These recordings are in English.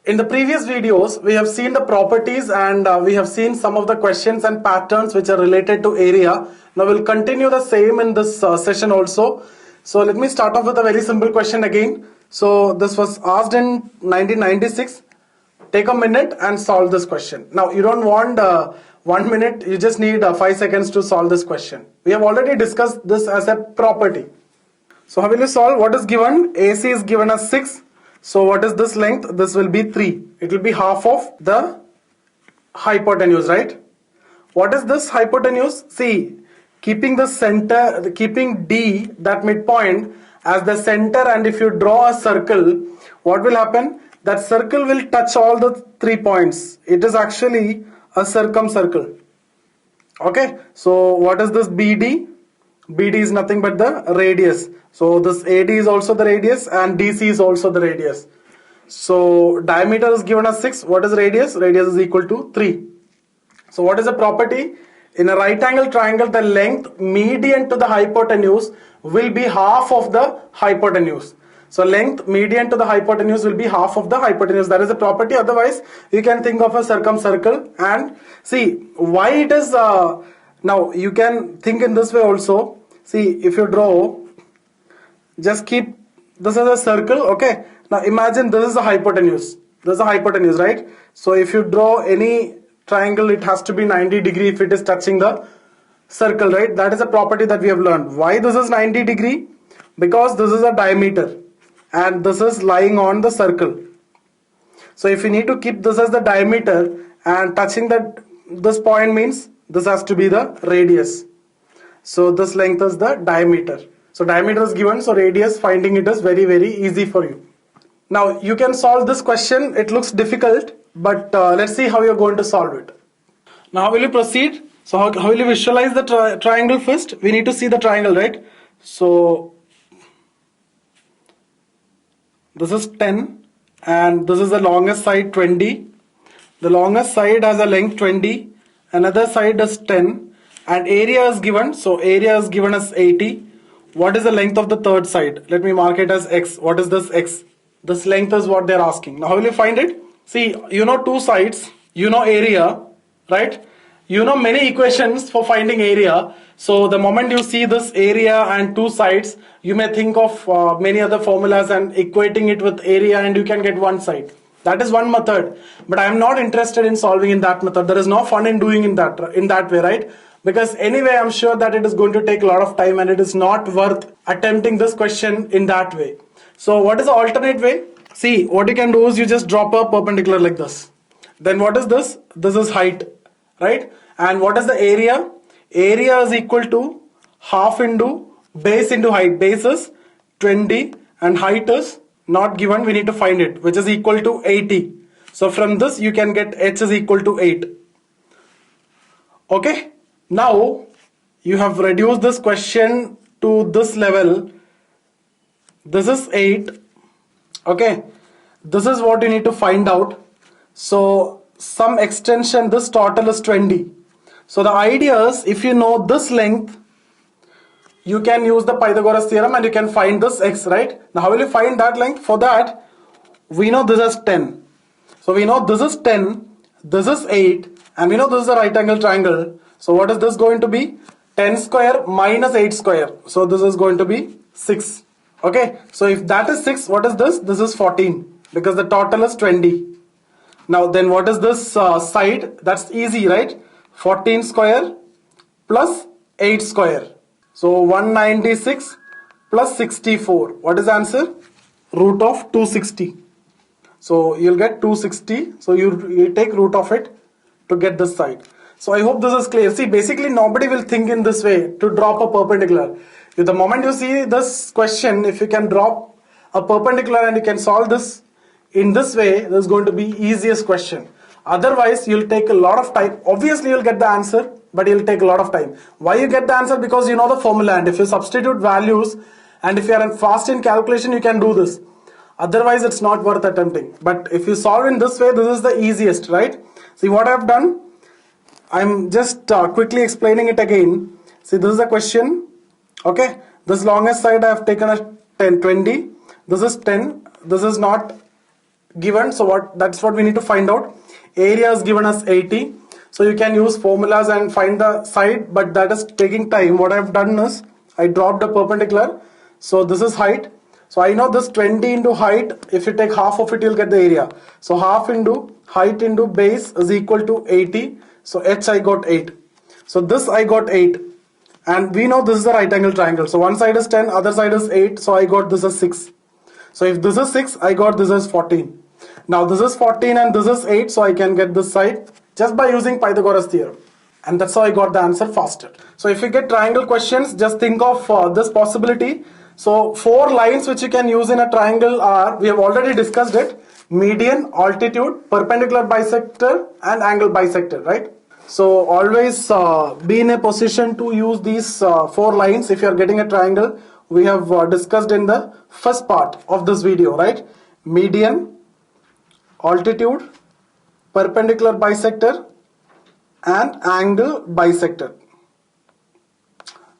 In the previous videos, we have seen the properties and we have seen some of the questions and patterns which are related to area. Now we'll continue the same in this session also. So let me start off with a very simple question again. So this was asked in 1996. Take a minute and solve this question. Now you don't want 1 minute, you just need 5 seconds to solve this question. We have already discussed this as a property. So how will you solve? What is given? AC is given as 6. So what is this length? This will be 3. It will be half of the hypotenuse, right? What is this hypotenuse? See, keeping the center, keeping D, that midpoint, as the center, and if you draw a circle, what will happen? That circle will touch all the 3 points. It is actually a circumcircle. Okay, so what is this BD? BD is nothing but the radius. So this AD is also the radius and DC is also the radius. So diameter is given as 6. What is radius? Radius is equal to 3. So what is the property? In a right angle triangle, the length median to the hypotenuse will be half of the hypotenuse. So length median to the hypotenuse will be half of the hypotenuse. That is the property. Otherwise, you can think of a circumcircle. And see why it is. Now you can think in this way also. See, if you draw, just keep this as a circle. Okay. Now imagine this is a hypotenuse. This is a hypotenuse, right? So if you draw any triangle, it has to be 90 degree if it is touching the circle, right? That is a property that we have learned. Why this is 90 degree? Because this is a diameter and this is lying on the circle. So if you need to keep this as the diameter and touching this point means this has to be the radius. So this length is the diameter. So diameter is given, so radius finding it is very, very easy for you. Now you can solve this question. It looks difficult, but let's see how you're going to solve it. Now how will you proceed? So how will you visualize the triangle first? We need to see the triangle, right? So this is 10 and this is the longest side 20. The longest side has a length 20. Another side is 10 and area is given. So area is given as 80. What is the length of the third side? Let me mark it as X. What is this X? This length is what they're asking. Now how will you find it? See, you know two sides, you know area, right? You know many equations for finding area. So the moment you see this area and two sides, you may think of many other formulas and equating it with area and you can get one side. That is one method. But I am not interested in solving in that method. There is no fun in doing in that way, right? Because anyway, I'm sure that it is going to take a lot of time and it is not worth attempting this question in that way. So what is the alternate way? See, what you can do is you just drop a perpendicular like this. Then what is this? This is height, right? And what is the area? Area is equal to half into base into height. Base is 20 and height is not given. We need to find it, which is equal to 80. So from this you can get h is equal to 8. Okay. Now you have reduced this question to this level. This is 8. Okay. This is what you need to find out. So some extension, this total is 20. So the idea is, if you know this length, you can use the Pythagoras theorem and you can find this x, right? Now how will you find that length? For that, we know this is 10. So we know this is 10, this is 8, and we know this is a right angle triangle. So what is this going to be? 10 square minus 8 square. So this is going to be 6. Okay, so if that is 6, what is this? This is 14 because the total is 20. Now then what is this side? That's easy, right? 14 square plus 8 square. So 196 plus 64. What is the answer? Root of 260. So you'll get 260. So you take root of it to get this side. So I hope this is clear. See, basically nobody will think in this way to drop a perpendicular. If the moment you see this question, if you can drop a perpendicular and you can solve this in this way, this is going to be easiest question. Otherwise, you'll take a lot of time. Obviously, you'll get the answer, but you'll take a lot of time. Why you get the answer? Because you know the formula, and if you substitute values and if you are fast in calculation, you can do this. Otherwise, it's not worth attempting. But if you solve in this way, this is the easiest, right? See what I've done? I'm just quickly explaining it again. See, this is a question. Okay, this longest side I have taken as 20. This is 10. This is not given, so that's what we need to find out. Area is given as 80. So you can use formulas and find the side, but that is taking time. What I've done is I dropped a perpendicular. So this is height. So I know this 20 into height, if you take half of it, you'll get the area. So half into height into base is equal to 80. So h I got 8. So this I got 8. And we know this is a right angle triangle. So one side is 10, other side is 8. So I got this as 6. So if this is 6, I got this as 14. Now this is 14 and this is 8. So I can get this side just by using Pythagoras theorem. And that's how I got the answer faster. So if you get triangle questions, just think of this possibility. So 4 lines which you can use in a triangle are, we have already discussed it, median, altitude, perpendicular bisector and angle bisector, right? So always be in a position to use these 4 lines if you are getting a triangle. We have discussed in the first part of this video, right? Median, altitude, perpendicular bisector and angle bisector.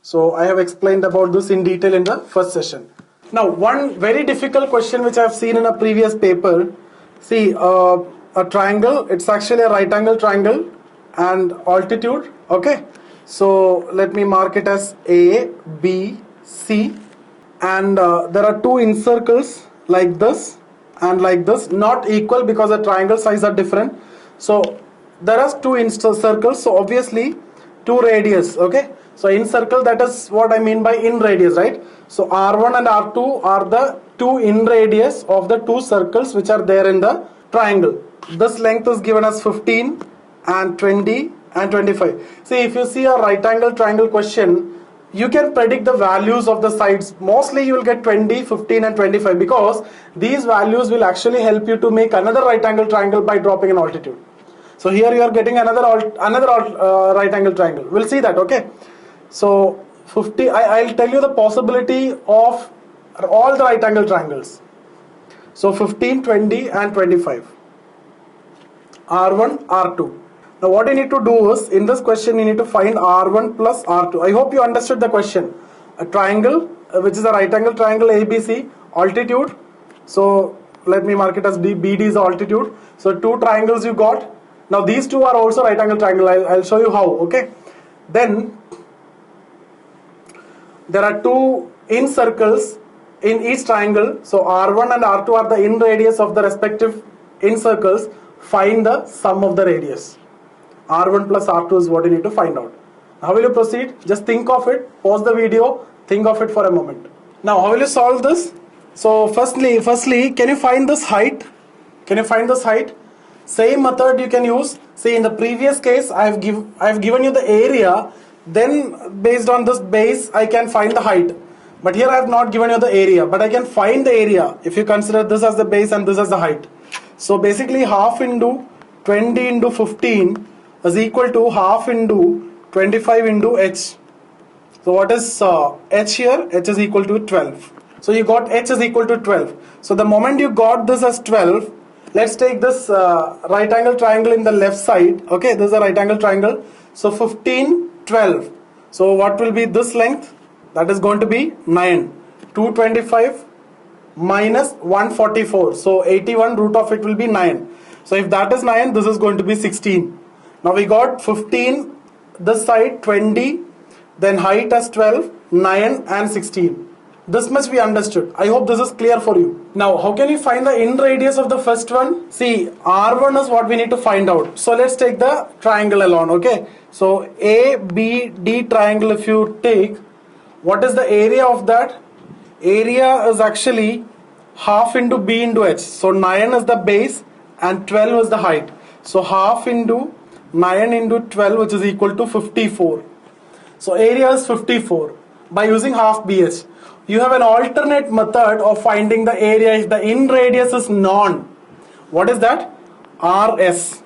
So I have explained about this in detail in the first session. Now one very difficult question which I have seen in a previous paper. See, a triangle, it's actually a right angle triangle and altitude, okay? So let me mark it as A, B, C, and there are 2 incircles like this and like this, not equal because the triangle size are different. So there are 2 incircles, so obviously 2 radius, okay? So incircle, that is what I mean by in radius, right? So R1 and R2 are the 2 in radius of the 2 circles which are there in the triangle. This length is given as 15 and 20 and 25. See, if you see a right angle triangle question, you can predict the values of the sides. Mostly you will get 20, 15 and 25 because these values will actually help you to make another right angle triangle by dropping an altitude. So here you are getting another right angle triangle. We'll see that, okay? So 50, I'll tell you the possibility of all the right angle triangles. So 15, 20 and 25. R1, R2. Now what you need to do is, in this question you need to find R1 plus R2. I hope you understood the question. A triangle, which is a right angle triangle ABC, altitude. So let me mark it as BD is the altitude. So 2 triangles you got. Now these 2 are also right angle triangle. I'll show you how, okay? Then there are 2 in circles in each triangle. So R1 and R2 are the in radius of the respective in circles. Find the sum of the radius. R1 plus R2 is what you need to find out. How will you proceed? Just think of it, pause the video, think of it for a moment. Now how will you solve this? So firstly, can you find this height? Can you find this height? Same method you can use. See, in the previous case I have given you the area, then based on this base I can find the height. But here I have not given you the area, but I can find the area if you consider this as the base and this as the height. So basically half into 20 into 15 is equal to half into 25 into h. So what is h here? H is equal to 12. So you got h is equal to 12. So the moment you got this as 12, let's take this right angle triangle in the left side. Okay, this is a right angle triangle. So 15, 12. So what will be this length? That is going to be 9. 225 minus 144. So 81 root of it will be 9. So if that is 9, this is going to be 16. Now we got 15, this side 20, then height as 12, 9 and 16. This much we understood. I hope this is clear for you. Now how can you find the in radius of the first one? See, R1 is what we need to find out. So let's take the triangle alone, okay? So ABD triangle, if you take, what is the area of that? Area is actually half into B into H. So 9 is the base and 12 is the height. So half into 9 into 12, which is equal to 54. So area is 54 by using half BH. You have an alternate method of finding the area if the in radius is known. What is that? RS.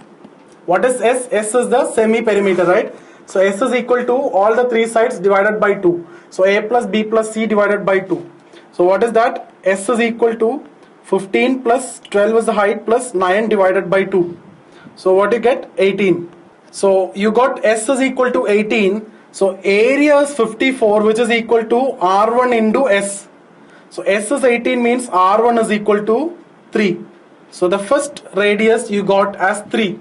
What is S? S is the semi perimeter, right? So S is equal to all the 3 sides divided by 2. So A plus B plus C divided by 2. So what is that? S is equal to 15 plus 12 is the height plus 9 divided by 2. So what you get? 18. So you got S is equal to 18. So area is 54, which is equal to R1 into S. So S is 18 means R1 is equal to 3. So the first radius you got as 3.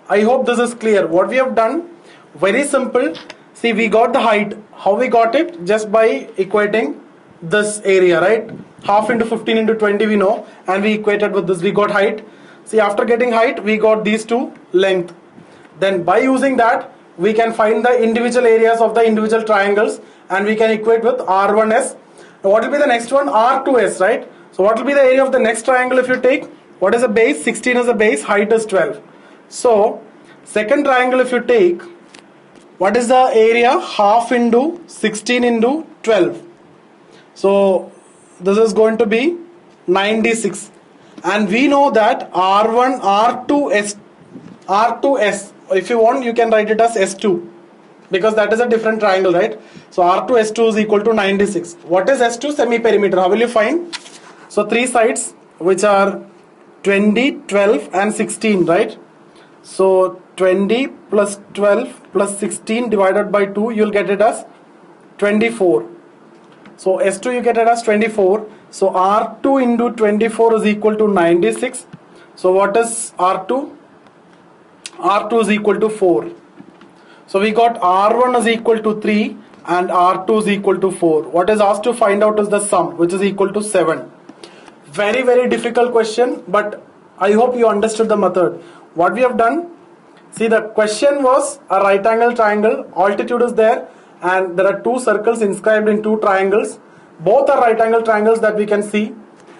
I hope this is clear. What we have done, very simple. See, we got the height. How we got it? Just by equating this area, right? Half into 15 into 20 we know, and we equated with this. We got height. See, after getting height, we got these two length. Then by using that, we can find the individual areas of the individual triangles, and we can equate with R1S. Now, what will be the next one? R2S, right? So what will be the area of the next triangle if you take? What is the base? 16 is the base, height is 12. So second triangle if you take, what is the area? Half into 16 into 12. So this is going to be 96. And we know that R1, R2S, if you want you can write it as S2, because that is a different triangle, right? So R2 S2 is equal to 96. What is S2? Semi-perimeter. How will you find? So three sides which are 20, 12 and 16, right? So 20 plus 12 plus 16 divided by 2, you will get it as 24. So S2 you get it as 24. So R2 into 24 is equal to 96. So what is R2? R2 is equal to 4. So we got R1 is equal to 3 and R2 is equal to 4. What is asked to find out is the sum, which is equal to 7. Very, very difficult question, but I hope you understood the method. What we have done, see, the question was a right angle triangle, altitude is there, and there are two circles inscribed in two triangles. Both are right angle triangles that we can see.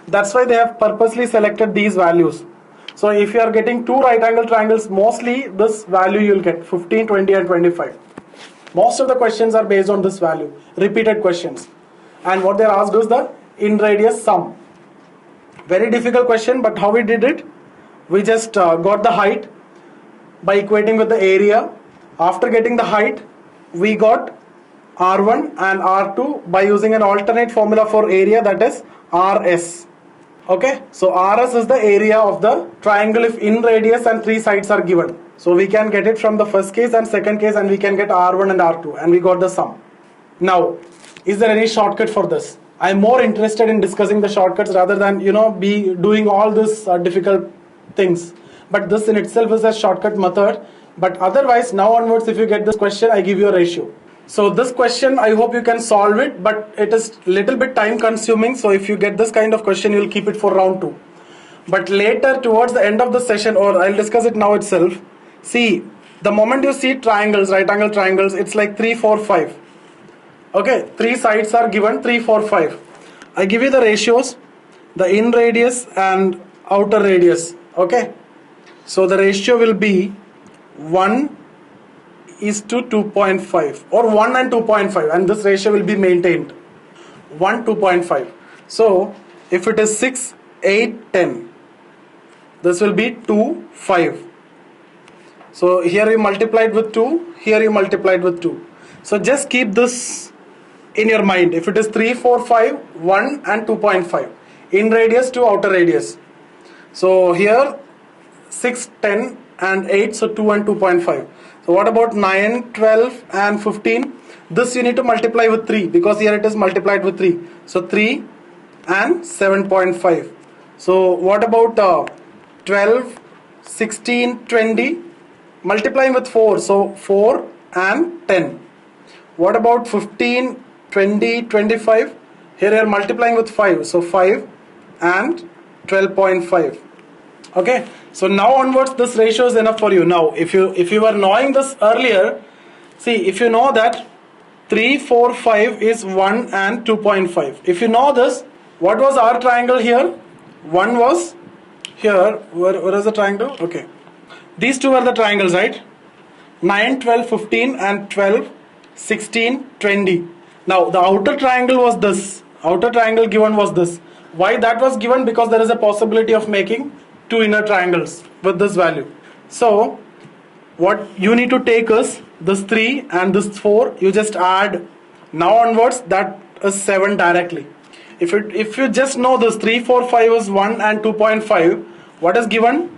That's why they have purposely selected these values. So if you are getting two right angle triangles, mostly this value you will get 15, 20 and 25. Most of the questions are based on this value, repeated questions. And what they are asked is the in radius sum. Very difficult question, but how we did it? We just got the height by equating with the area. After getting the height, we got R1 and R2 by using an alternate formula for area, that is RS. Okay, so RS is the area of the triangle if in radius and three sides are given. So we can get it from the first case and second case, and we can get R1 and R2, and we got the sum. Now, is there any shortcut for this? I am more interested in discussing the shortcuts rather than be doing all this difficult things. But this in itself is a shortcut method. But otherwise, now onwards, if you get this question, I give you a ratio. So this question, I hope you can solve it, but it is little bit time consuming. So if you get this kind of question, you will keep it for round 2. But later, towards the end of the session, or I'll discuss it now itself. See, the moment you see triangles, right angle triangles, it's like 3, 4, 5. Okay, three sides are given, 3, 4, 5. I give you the ratios, the in radius and outer radius. Okay, so the ratio will be 1 is to 2.5 or 1 and 2.5, and this ratio will be maintained 1 2.5. So if it is 6, 8, 10, this will be 2, 5. So here you multiplied with 2, here you multiplied with 2. So just keep this in your mind. If it is 3, 4, 5, 1 and 2.5, in radius to outer radius. So here 6, 10 and 8, so 2 and 2.5. So what about 9, 12 and 15? This you need to multiply with 3, because here it is multiplied with 3. So 3 and 7.5. So what about 12, 16, 20? Multiplying with 4. So 4 and 10. What about 15, 20, 25? Here you are multiplying with 5. So 5 and 12.5. Okay, so now onwards this ratio is enough for you. Now if you were knowing this earlier, see, if you know that 3, 4, 5 is 1 and 2.5. If you know this, what was our triangle here? 1 was here. Where is the triangle? Okay, these two are the triangles, right? 9, 12, 15 and 12, 16, 20. Now the outer triangle was this. Outer triangle given was this. Why that was given? Because there is a possibility of making two inner triangles with this value. So what you need to take is this 3 and this 4, you just add. Now onwards that is 7 directly. If you just know this 3, 4, 5 is 1 and 2.5, what is given?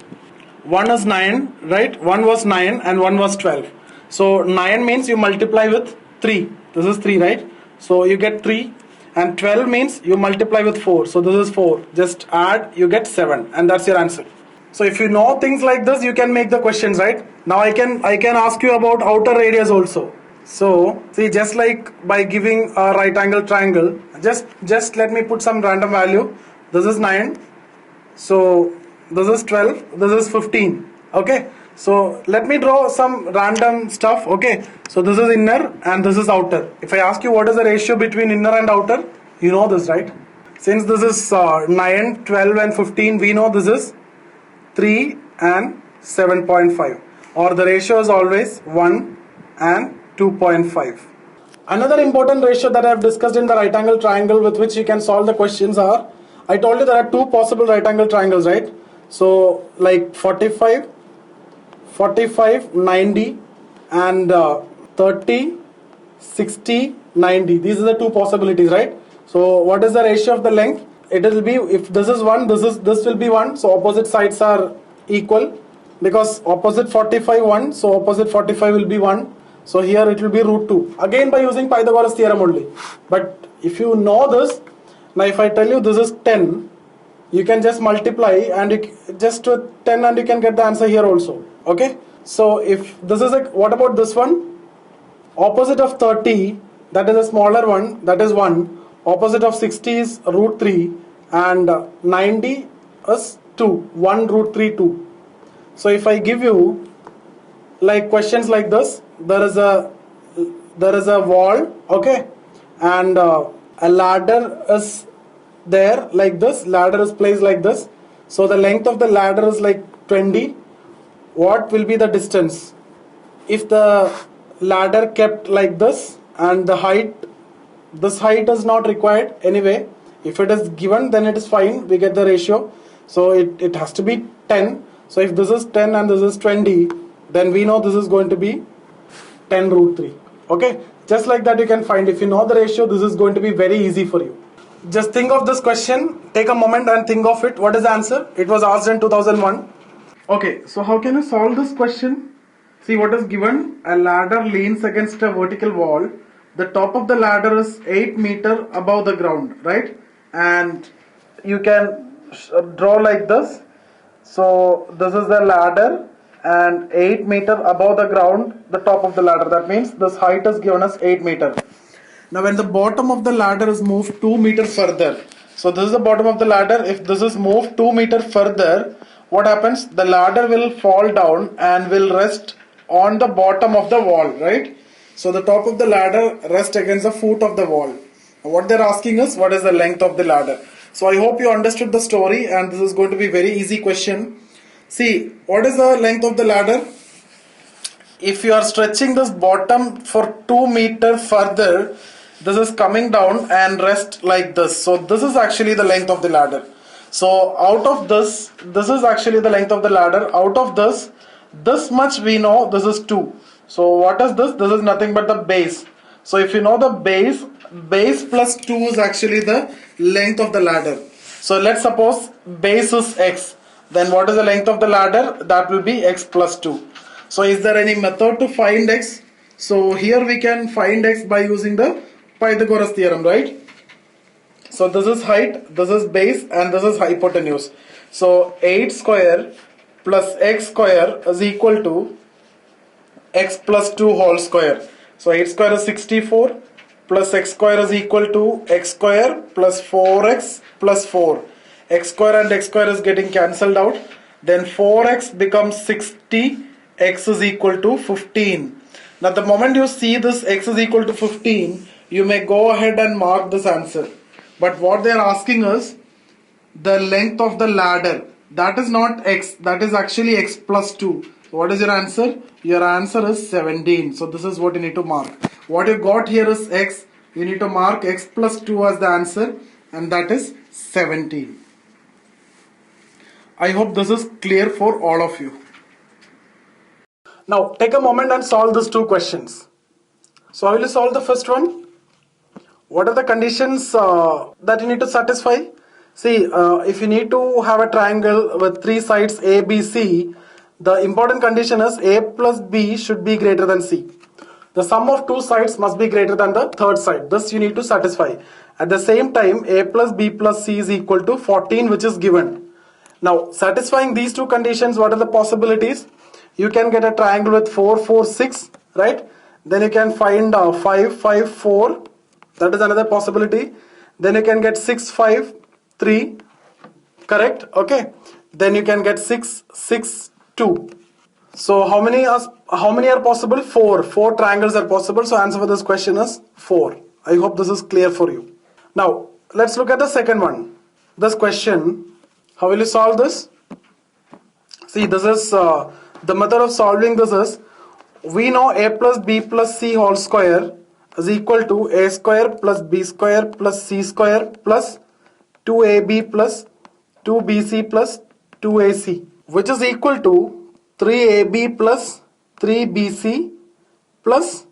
1 is 9, right? 1 was 9 and 1 was 12. So 9 means you multiply with 3. This is 3, right? So you get 3. and 12 means you multiply with 4. So this is 4. Just add, you get 7, and that's your answer. So if you know things like this, you can make the questions, right? Now I can ask you about outer radius also. So see, just like by giving a right angle triangle, just let me put some random value. This is 9. So this is 12. This is 15. Okay. So let me draw some random stuff. Okay. So this is inner and this is outer. If I ask you what is the ratio between inner and outer, you know this, right? Since this is 9, 12 and 15, we know this is 3 and 7.5, or the ratio is always 1 and 2.5. Another important ratio that I have discussed in the right angle triangle with which you can solve the questions are, I told you there are two possible right angle triangles, right? So like 45, 90 and 30, 60, 90. These are the two possibilities, right? So what is the ratio of the length? It will be, if this is 1, this will be 1, so opposite sides are equal, because opposite 45 1, so opposite 45 will be 1, so here it will be root 2, again by using Pythagoras theorem only. But if you know this, now if I tell you this is 10, you can just multiply and you just with 10 and you can get the answer here also. Okay, so if this is what about this one? Opposite of 30, that is a smaller one, that is 1. Opposite of 60 is root 3, and 90 is 2. 1 root 3, 2. So if I give you like questions like this, there is a wall, okay, and a ladder is there like this. Ladder is placed like this. So the length of the ladder is like 20. What will be the distance? If the ladder kept like this and the height, this height is not required anyway. If it is given, then it is fine, we get the ratio. So it has to be 10. So if this is 10 and this is 20, then we know this is going to be 10 root 3. Okay, just like that you can find. If you know the ratio, this is going to be very easy for you. Just think of this question, take a moment and think of it. What is the answer? It was asked in 2001. Okay, so how can you solve this question? See what is given. A ladder leans against a vertical wall. The top of the ladder is 8 meters above the ground, right? And you can draw like this. So this is the ladder and 8 meters above the ground, the top of the ladder. That means this height is given as 8 meters. Now when the bottom of the ladder is moved 2 meters further, so this is the bottom of the ladder. If this is moved 2 meters further, what happens? The ladder will fall down and will rest on the bottom of the wall, right? So the top of the ladder rests against the foot of the wall. What they're asking is, what is the length of the ladder? So I hope you understood the story, and this is going to be very easy question. See, what is the length of the ladder? If you are stretching this bottom for 2 meters further, this is coming down and rest like this. So this is actually the length of the ladder. So out of this is actually the length of the ladder. Out of this much we know this is 2. So what is this? This is nothing but the base. So if you know the base plus 2 is actually the length of the ladder. So let's suppose base is x. Then what is the length of the ladder? That will be x plus 2. So is there any method to find x? So here we can find x by using the Pythagoras theorem, right? So this is height, this is base, and this is hypotenuse. So 8 square plus x square is equal to x plus 2 whole square. So 8 square is 64 plus x square is equal to x square plus 4x plus 4. X square and x square is getting cancelled out. Then 4x becomes 60, x is equal to 15. Now the moment you see this x is equal to 15, you may go ahead and mark this answer. But what they are asking is the length of the ladder. That is not x, that is actually x plus 2. So what is your answer? Your answer is 17. So this is what you need to mark. What you got here is x. You need to mark x plus 2 as the answer, and that is 17. I hope this is clear for all of you. Now take a moment and solve these two questions. So how will you solve the first one? What are the conditions that you need to satisfy? See, if you need to have a triangle with 3 sides A, B, C, the important condition is A plus B should be greater than C. The sum of 2 sides must be greater than the third side. This you need to satisfy. At the same time, a plus b plus c is equal to 14, which is given. Now, satisfying these two conditions, what are the possibilities? You can get a triangle with 4, 4, 6, right? Then you can find 5, 5, 4. That is another possibility. Then you can get 6, 5, 3. Correct? Okay. Then you can get 6, 6, 2. So how many are possible? 4. 4 triangles are possible. So answer for this question is 4. I hope this is clear for you. Now, let's look at the second one. This question, how will you solve this? See, this is the method of solving this is, we know a plus b plus c whole square is equal to a square plus b square plus c square plus 2ab plus 2bc plus 2ac, which is equal to 3ab plus 3bc plus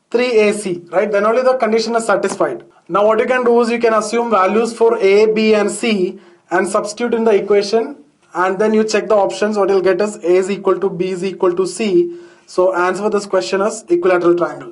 3ac, right? Then only the condition is satisfied. Now what you can do is you can assume values for a, b and c and substitute in the equation, and then you check the options. What you'll get is a is equal to b is equal to c. So answer for this question is equilateral triangle.